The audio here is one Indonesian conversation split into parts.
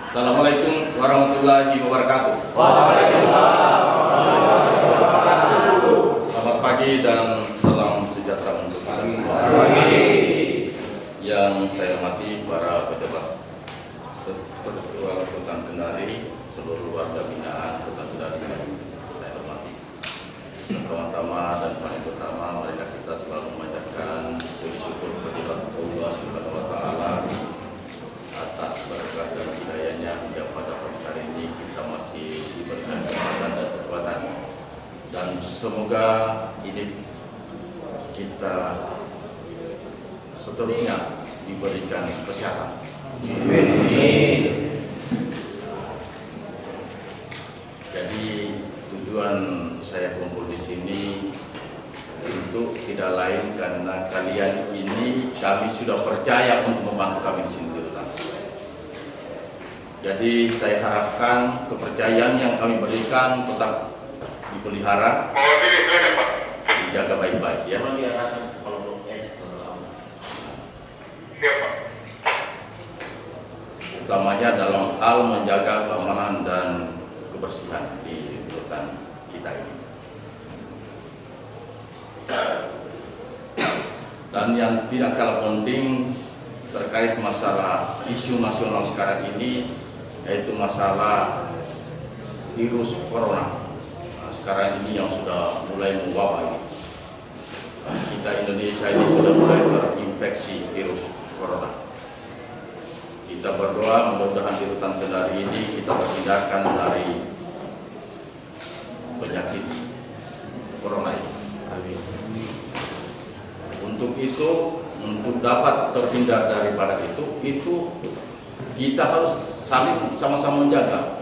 Assalamualaikum warahmatullahi wabarakatuh. Waalaikumsalam warahmatullahi wabarakatuh. Selamat pagi dan salam sejahtera untuk kita semua. Yang saya hormati para pejabat struktural Rutan Kendari, seluruh warga binaan Rutan Kendari, saya hormati. Pertama-tama dan paling utama, marilah kita selalu memanjatkan puji syukur kehadirat Allah Subhanahu wa Ta'ala atas berkat dan hidayahnya hingga pada pagi hari ini kita masih diberikan kesehatan dan kekuatan, dan semoga ini kita seterusnya diberikan kesehatan. Amin. Jadi tujuan saya kumpul di sini untuk tidak lain karena kalian ini kami sudah percaya untuk membantu kami di sini di Rutan. Jadi saya harapkan kepercayaan yang kami berikan tetap dipelihara, dijaga baik-baik ya. Utamanya dalam hal menjaga keamanan dan kebersihan di Rutan kita ini. Dan yang tidak kalah penting terkait masalah isu nasional sekarang ini, yaitu masalah virus corona. Nah, sekarang ini yang sudah mulai mewabah ini. Kita Indonesia ini sudah mulai terinfeksi virus corona. Kita berdoa mudah-mudahan di Rutan Kendari ini kita terhindarkan dari penyakit corona ini. Untuk itu, untuk dapat terhindar daripada itu kita harus saling sama-sama menjaga,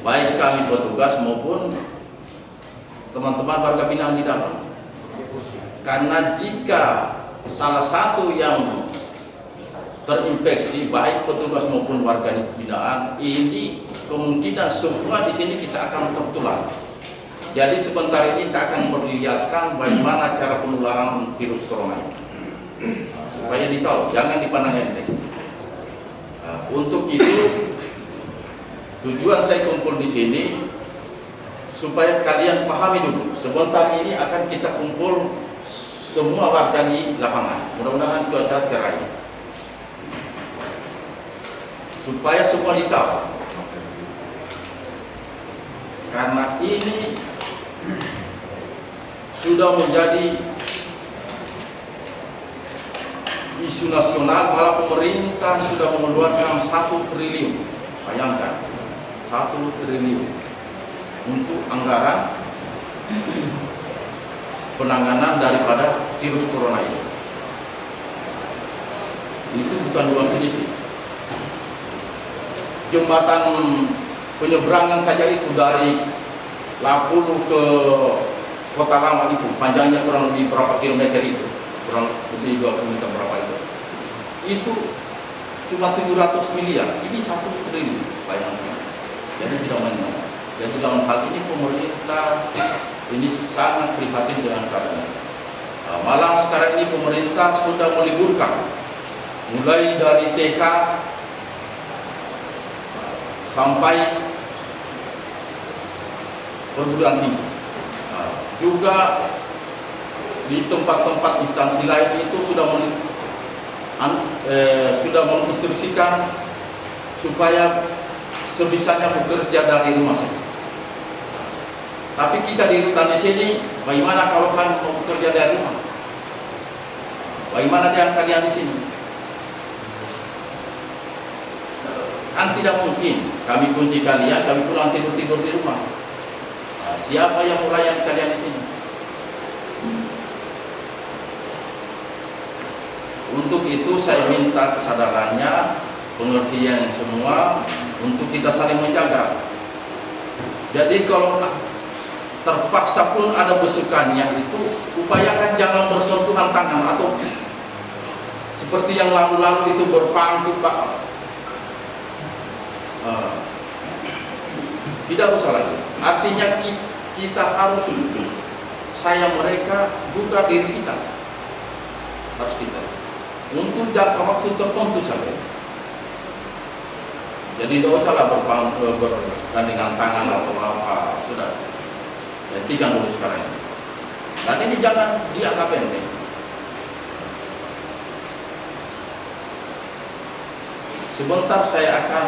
baik kami petugas maupun teman-teman warga binaan di dalam. Karena jika salah satu yang terinfeksi, baik petugas maupun warga binaan, ini kemungkinan semua di sini kita akan tertular. Jadi sebentar ini saya akan memperlihatkan bagaimana cara penularan virus corona ini, supaya ditahu, jangan dipandang enteng. Untuk itu tujuan saya kumpul di sini supaya kalian pahami dulu. Sebentar ini akan kita kumpul semua warga di lapangan. Mudah-mudahan cuaca cerah ini, supaya semua ditahu. Karena ini sudah menjadi isu nasional, malah pemerintah sudah mengeluarkan 1 triliun. Bayangkan, 1 triliun untuk anggaran penanganan daripada virus corona ini. Itu bukan uang sedikit. Jembatan penyeberangan saja itu dari Lapulu ke Kota Lama itu panjangnya kurang lebih berapa kilometer itu, kurang lebih 2 kilometer berapa itu cuma 700 miliar, ini 1 triliun, bayangkan. Jadi tidak main-main. Jadi dalam hal ini pemerintah ini sangat prihatin dengan keadaan. Malah sekarang ini pemerintah sudah meliburkan mulai dari TK sampai perguruan tinggi. Juga di tempat-tempat instansi lain itu sudah menginstruksikan supaya sebisanya bekerja dari rumah saja. Tapi kita di Rutan di sini, bagaimana kalau kalian mau bekerja dari rumah? Bagaimana dengan kalian di sini? Kan tidak mungkin kami kunci kalian, kami pulang tidur-tidur di rumah. Siapa yang melayani kalian di sini? Untuk itu saya minta kesadarannya, pengertian semua untuk kita saling menjaga. Jadi kalau terpaksa pun ada besukannya itu, upayakan jangan bersentuhan tangan atau seperti yang lalu-lalu itu berpangku Pak. Tidak usah lagi. Artinya kita harus sayang mereka, juga diri kita. Harus kita untuk jangka waktu tertentu saja. Jadi tidak usahlah bergandengan tangan atau apa, sudah. Hentikan dulu sekarang ini. Dan ini jangan dianggap enteng. Sebentar saya akan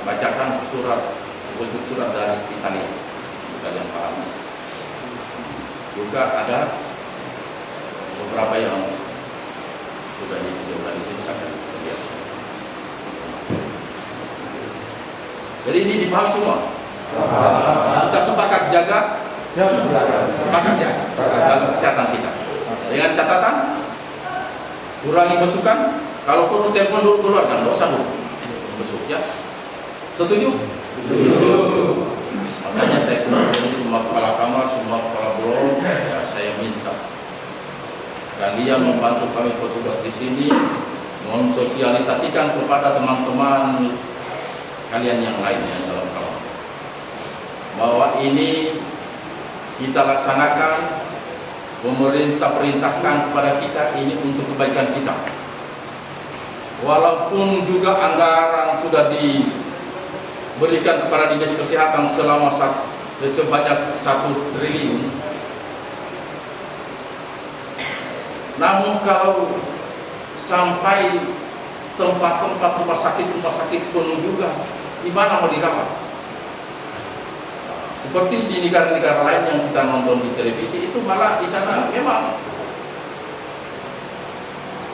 bacakan sebuah surat dari Italia. Kalian paham. Juga ada beberapa yang sudah ditunjukkan di sini akan terlihat. Jadi ini dipahami semua. Kita sepakat jaga, sepakat ya, jaga kesehatan kita. Dengan catatan, kurangi besukan. Kalau perlu telepon dulu keluarkan, nggak usah dulu besuk ya. Setuju? Setuju. Makanya saya keluar dari semua kepala kamar, semua kepala blok, ya saya minta kalian membantu kami petugas di sini mensosialisasikan kepada teman-teman kalian yang lain yang dalam kamar bahwa ini kita laksanakan, pemerintah perintahkan kepada kita ini untuk kebaikan kita. Walaupun juga anggaran sudah diberikan kepada dinas kesehatan sebanyak 1 triliun, namun kalau sampai tempat-tempat rumah sakit penuh juga, di mana mau dirawat? Seperti di negara-negara lain yang kita nonton di televisi, itu malah di sana memang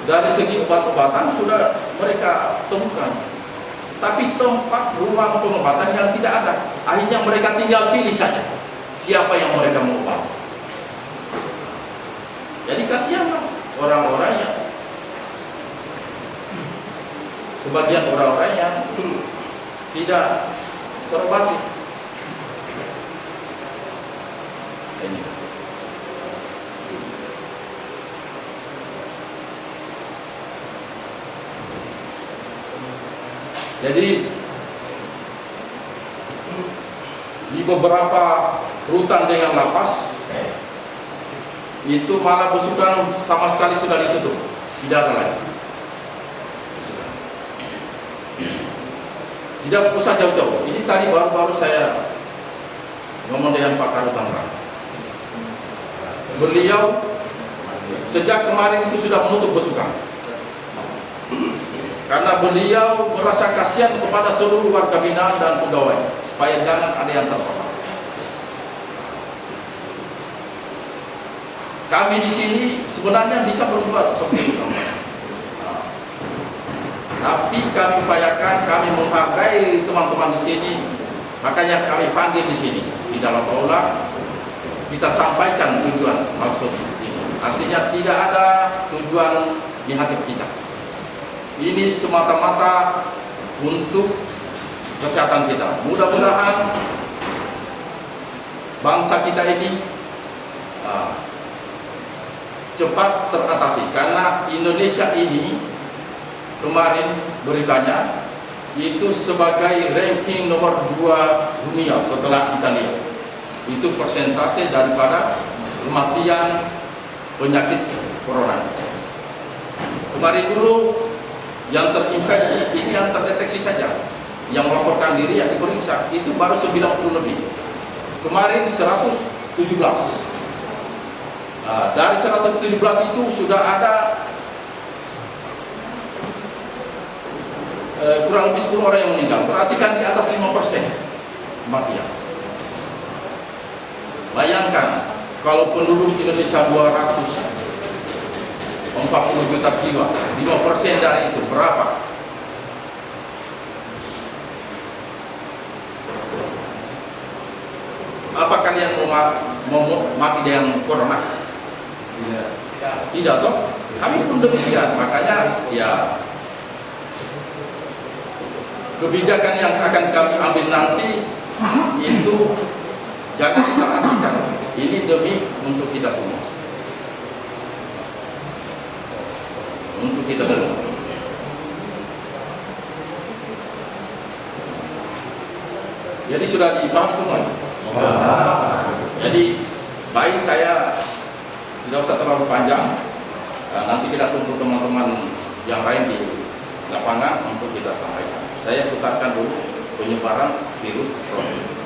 dari segi obat-obatan sudah mereka temukan, tapi tempat ruang pengobatan yang tidak ada. Akhirnya mereka tinggal pilih saja siapa yang mereka mau obat. Jadi kasihan orang-orang yang sebagian orang-orang yang tidak terobati. Ini. Jadi di beberapa rutan dengan lapas itu malah besukan sama sekali sudah ditutup, tidak ada lagi. Tidak usah jauh-jauh. Ini tadi baru-baru saya ngomong dengan Pak Kadut Tangerang. Beliau sejak kemarin itu sudah menutup besukan. Karena beliau merasa kasihan kepada seluruh warga binaan dan pegawai supaya jangan ada yang terpapar. Kami di sini sebenarnya bisa berbuat seperti itu, tapi kami upayakan, kami menghargai teman-teman di sini, makanya kami panggil di sini di dalam aula, kita sampaikan tujuan maksud ini. Artinya tidak ada tujuan di hati kita. Ini semata-mata untuk kesehatan kita. Mudah-mudahan bangsa kita ini cepat teratasi, karena Indonesia ini kemarin beritanya itu sebagai ranking nomor 2 dunia setelah Italia. Itu persentase daripada kematian penyakit corona. Kemarin dulu yang terinfeksi ini yang terdeteksi saja, yang melaporkan diri yang diperiksa itu baru 90 lebih. Kemarin 117. Nah, dari 117 itu sudah ada kurang lebih 10 orang yang meninggal. Berarti kan di atas 5% kematian. Bayangkan kalau penduduk Indonesia 240 juta jiwa, 5% dari itu berapa? Apa kalian mau mati dengan corona? Tidak toh? Kami pun demikian. Makanya ya kebijakan yang akan kami ambil nanti itu jangan disalahartikan. Ini demi untuk kita semua. Untuk kita semua. Jadi sudah dipahami semua. Jadi baik saya tidak usah terlalu panjang. Nanti kita tunggu teman-teman yang lain di lapangan untuk kita sampaikan. Saya putarkan dulu penyebaran virus corona.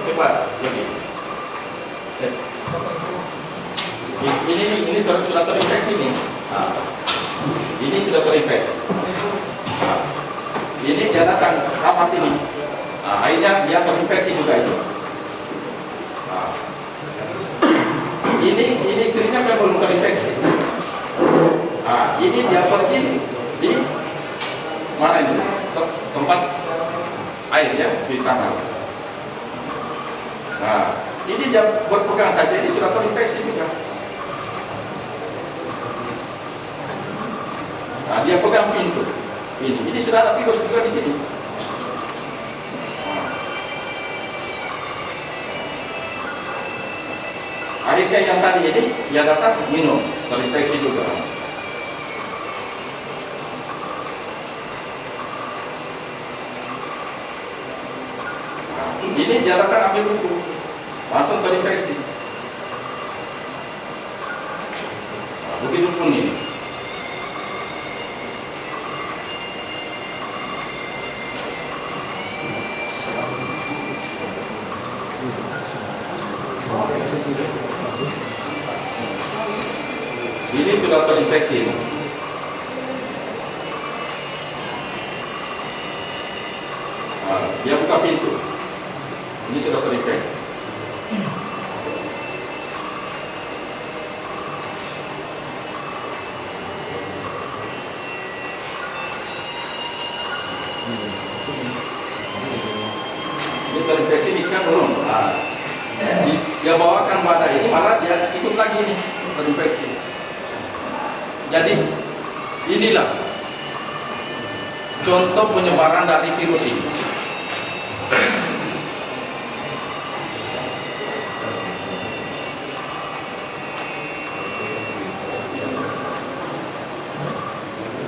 Coba lagi. Ini sudah terinfeksi nih. Ini sudah terinfeksi. Ini dia datang rapat ini. Akhirnya dia terinfeksi juga itu. Ini istrinya kan belum terinfeksi. Ini dia pergi di mana ini? Tempat air ya, di tanah. Ini dia berpegang saja, ini sudah terinfeksi juga. Dia pegang pintu. Ini sudah ada virus juga di sini. Akhirnya yang tadi ini dia datang minum, terinfeksi juga. Ini dia datang ambil buku, langsung terinfeksi. Begitu pun ini. Ini sudah terinfeksi ini. Dia buka pintu. Ini sudah terinfeksi. Ini terinfeksi ini kan belum. Dia bawakan wadah ini malah dia ikut lagi ini terinfeksi. Jadi inilah contoh penyebaran dari virus ini.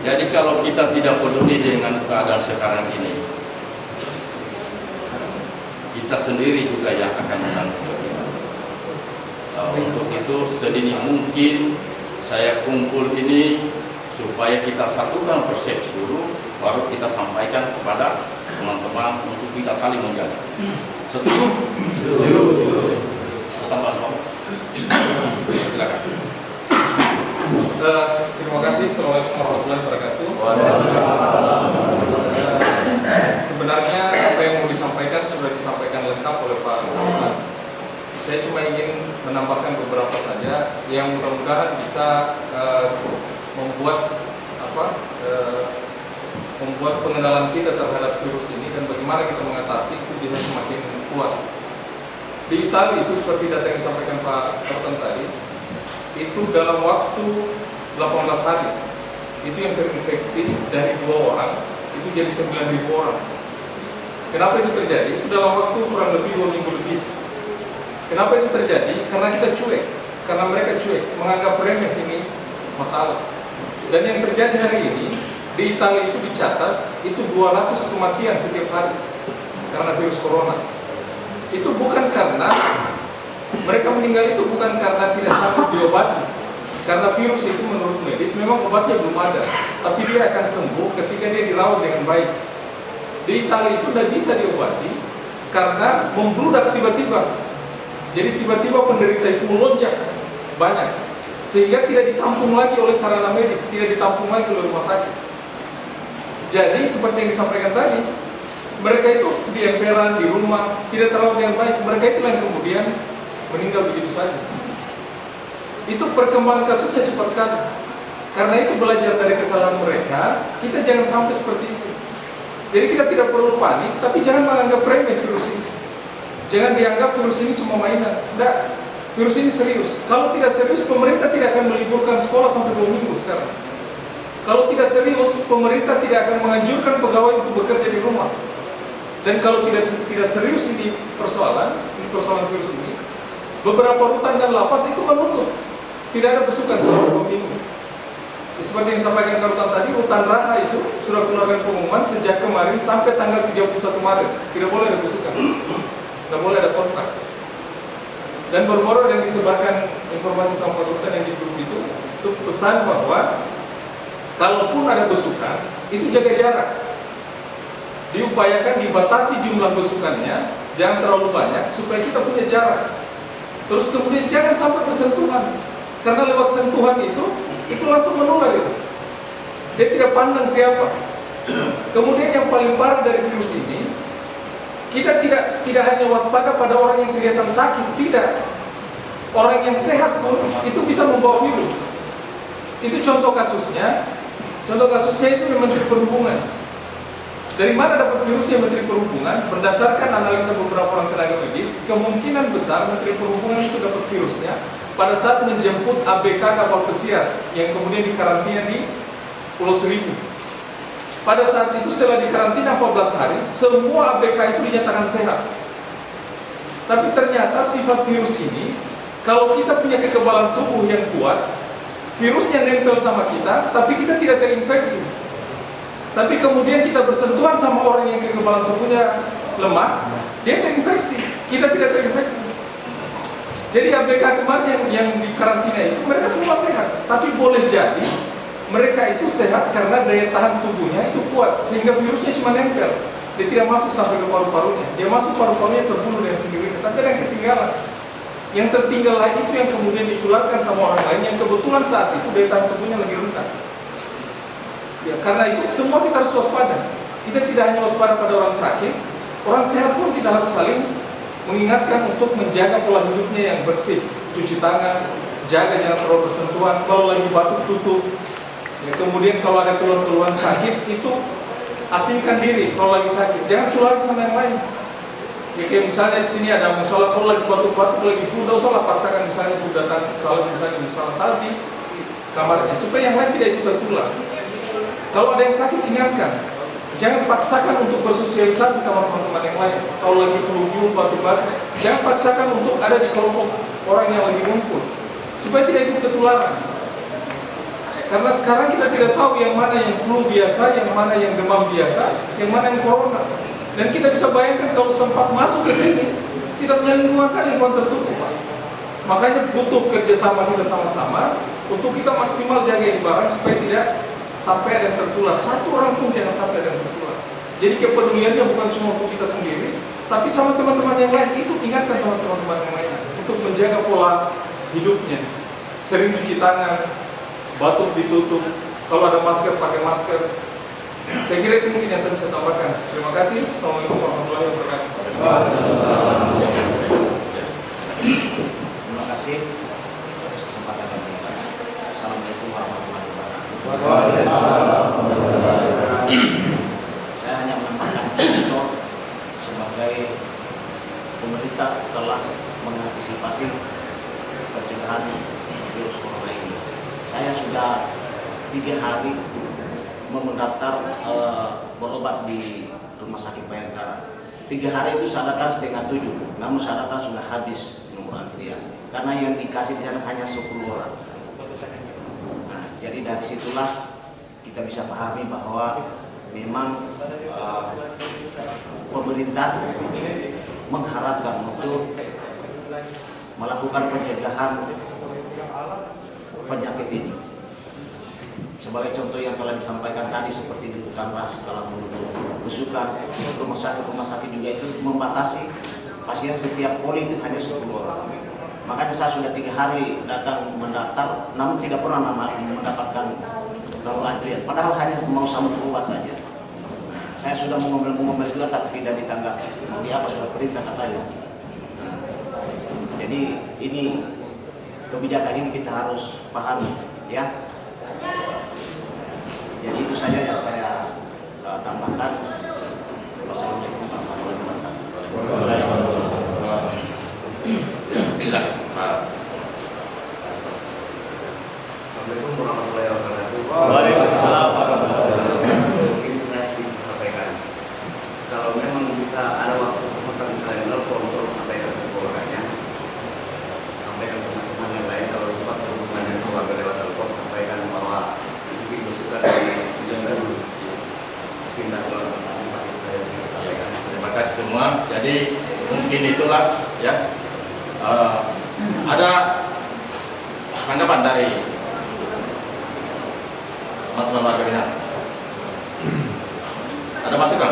Jadi kalau kita tidak peduli dengan keadaan sekarang ini, kita sendiri juga yang akan menanggung. Untuk itu sedini mungkin saya kumpul ini supaya kita satukan persepsi dulu, baru kita sampaikan kepada teman-teman untuk kita saling menjaga. Setuju? Setuju. Tambahan, silakan. Terima kasih. Assalamualaikum warahmatullahi wabarakatuh. Sebenarnya apa yang mau disampaikan sudah disampaikan lengkap oleh Pak Rahman. Saya cuma ingin menambahkan beberapa saja yang mudah-mudahan bisa membuat pengenalan kita terhadap virus ini dan bagaimana kita mengatasi itu bisa semakin kuat. Di Italia itu seperti data yang disampaikan Pak Karton tadi, itu dalam waktu 18 hari itu yang terinfeksi dari 2 orang itu jadi 9.000 orang. Kenapa itu terjadi? Itu dalam waktu kurang lebih 2 minggu lebih. Kenapa itu terjadi? Karena kita cuek, karena mereka cuek, menganggap remeh ini masalah. Dan yang terjadi hari ini di Italia itu dicatat itu 200 kematian setiap hari karena virus corona. Itu bukan karena mereka meninggal, itu bukan karena tidak sanggup diobati. Karena virus itu menurut medis memang obatnya belum ada, tapi dia akan sembuh ketika dia dirawat dengan baik. Di Italia itu tidak bisa diobati karena membludak tiba-tiba. Jadi tiba-tiba penderita itu melonjak banyak, sehingga tidak ditampung lagi oleh sarana medis, tidak ditampung lagi oleh rumah sakit. Jadi seperti yang disampaikan tadi, mereka itu di emperan, di rumah, tidak terawat dengan baik. Mereka itu yang kemudian meninggal begitu saja. Itu perkembangan kasusnya cepat sekali. Karena itu belajar dari kesalahan mereka, kita jangan sampai seperti itu. Jadi kita tidak perlu panik, tapi jangan menganggap remeh virus ini. Jangan dianggap virus ini cuma mainan. Tidak, virus ini serius. Kalau tidak serius, pemerintah tidak akan meliburkan sekolah sampai 2 minggu sekarang. Kalau tidak serius, pemerintah tidak akan menganjurkan pegawai untuk bekerja di rumah. Dan kalau tidak serius ini persoalan virus ini, beberapa rutan dan lapas itu menutup. Tidak ada pasukan selama 2 minggu. Seperti yang disampaikan Karutan tadi, Rutan Raha itu sudah keluarkan pengumuman sejak kemarin sampai tanggal 31 Maret. Tidak boleh ada besukan, tidak boleh ada kontak. Dan baru-baru yang disebarkan informasi sama Pak Rutan yang di grup itu pesan bahwa kalaupun ada besukan, itu jaga jarak. Diupayakan dibatasi jumlah besukannya, jangan terlalu banyak supaya kita punya jarak. Terus kemudian jangan sampai bersentuhan, karena lewat sentuhan itu langsung menular itu. Dia tidak pandang siapa. Kemudian yang paling parah dari virus ini, kita tidak hanya waspada pada orang yang kelihatan sakit, tidak. Orang yang sehat pun itu bisa membawa virus. Itu contoh kasusnya itu Menteri Perhubungan. Dari mana dapat virusnya Menteri Perhubungan? Berdasarkan analisa beberapa orang tenaga medis, kemungkinan besar Menteri Perhubungan itu dapat virusnya pada saat menjemput ABK kapal pesiar yang kemudian dikarantina di Pulau Seribu. Pada saat itu setelah dikarantina 14 hari, semua ABK itu dinyatakan sehat. Tapi ternyata sifat virus ini, kalau kita punya kekebalan tubuh yang kuat, virusnya nempel sama kita, tapi kita tidak terinfeksi. Tapi kemudian kita bersentuhan sama orang yang kekebalan tubuhnya lemah, dia terinfeksi, kita tidak terinfeksi. Jadi ABK kemarin yang di karantina itu mereka semua sehat, tapi boleh jadi mereka itu sehat karena daya tahan tubuhnya itu kuat, sehingga virusnya cuma nempel, dia tidak masuk sampai ke paru-parunya, dia masuk paru-parunya terbunuh dengan sendirinya, tapi ada yang ketinggalan. Yang tertinggal lain itu yang kemudian ditularkan sama orang lain yang kebetulan saat itu daya tahan tubuhnya lebih rendah. Ya, karena itu semua kita harus waspada. Kita tidak hanya waspada pada orang sakit, orang sehat pun kita harus saling mengingatkan untuk menjaga pola hidupnya yang bersih, cuci tangan, jaga jangan terlalu bersentuhan. Kalau lagi batuk tutup. Ya, kemudian kalau ada keluhan-keluhan sakit itu asingkan diri. Kalau lagi sakit, jangan tulari sama yang lain. Ya, kayak misalnya di sini ada musola, kalau lagi batuk-batuk lagi flu, tidak usahlah paksakan misalnya itu datang misalnya musola saldi kamarnya supaya yang lain tidak ikut tertular. Kalau ada yang sakit, ingatkan, jangan paksakan untuk bersosialisasi sama teman-teman yang lain. Kalau lagi flu, batuk-batuk, jangan paksakan untuk ada di kelompok orang yang lagi ngumpul, supaya tidak ikut ketularan. Karena sekarang kita tidak tahu yang mana yang flu biasa, yang mana yang demam biasa, yang mana yang corona. Dan kita bisa bayangkan kalau sempat masuk ke sini, kita punya lingkungan tertutup, Pak. Makanya butuh kerjasama kita sama-sama untuk kita maksimal jaga ini barang supaya tidak sampai ada yang tertular. Satu orang pun jangan sampai ada yang tertular. Jadi kepeduliannya bukan cuma untuk kita sendiri, tapi sama teman-teman yang lain. Itu ingatkan sama teman-teman yang lain untuk menjaga pola hidupnya. Sering cuci tangan, batuk ditutup, kalau ada masker pakai masker. Saya kira itu mungkin yang saya bisa tambahkan. Terima kasih. Assalamualaikum warahmatullahi wabarakatuh. Terima kasih atas kesempatan yang diberikan. Assalamualaikum warahmatullahi wabarakatuh. Saya hanya menambahkan contoh sebagai pemerintah telah mengantisipasi pencegahan virus corona ini. Saya sudah 3 hari mendaftar berobat di Rumah Sakit Bayangkara. 3 hari itu saya datang setengah 7, namun saya datang sudah habis nomor antrian karena yang dikasih di sana hanya 10 orang. Nah, jadi dari situlah kita bisa pahami bahwa memang pemerintah mengharapkan untuk melakukan pencegahan penyakit ini. Sebagai contoh yang telah disampaikan tadi seperti di Tutangras setelah menutup besukan, rumah sakit juga itu membatasi pasien setiap poli itu hanya 10 orang. Makanya saya sudah 3 hari datang mendaftar, namun tidak pernah mendapatkan nomor antrian. Padahal hanya mau sama obat saja. Saya sudah mengomel juga tapi tidak ditanggapi. Dia apa sudah perintah katanya. Jadi ini kebijakan ini kita harus pahami, ya. Jadi itu saja yang saya tambahkan. Wassalamualaikum warahmatullahi wabarakatuh. Silakan, Pak. Assalamualaikum warahmatullahi wabarakatuh. Waalaikumsalam warahmatullahi wabarakatuh. Mungkin saya sedikit sampaikan. Kalau memang bisa ada waktu sebentar misalnya nelfon untuk sampaikan ke keluarganya, sampaikan ke teman-teman yang lain. Kalau sempat berhubungan dengan keluarga lewat telepon, sampaikan bahwa mungkin itulah ya. Ada tanggapan dari teman-teman warga binaan? Ada masukan?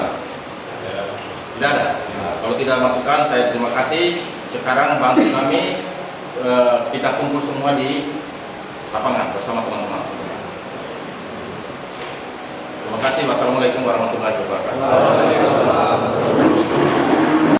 Tidak ada. Nah, kalau tidak ada masukan, saya terima kasih. Sekarang bantu kami, kita kumpul semua di lapangan bersama teman-teman. Terima kasih. Wassalamualaikum warahmatullahi wabarakatuh.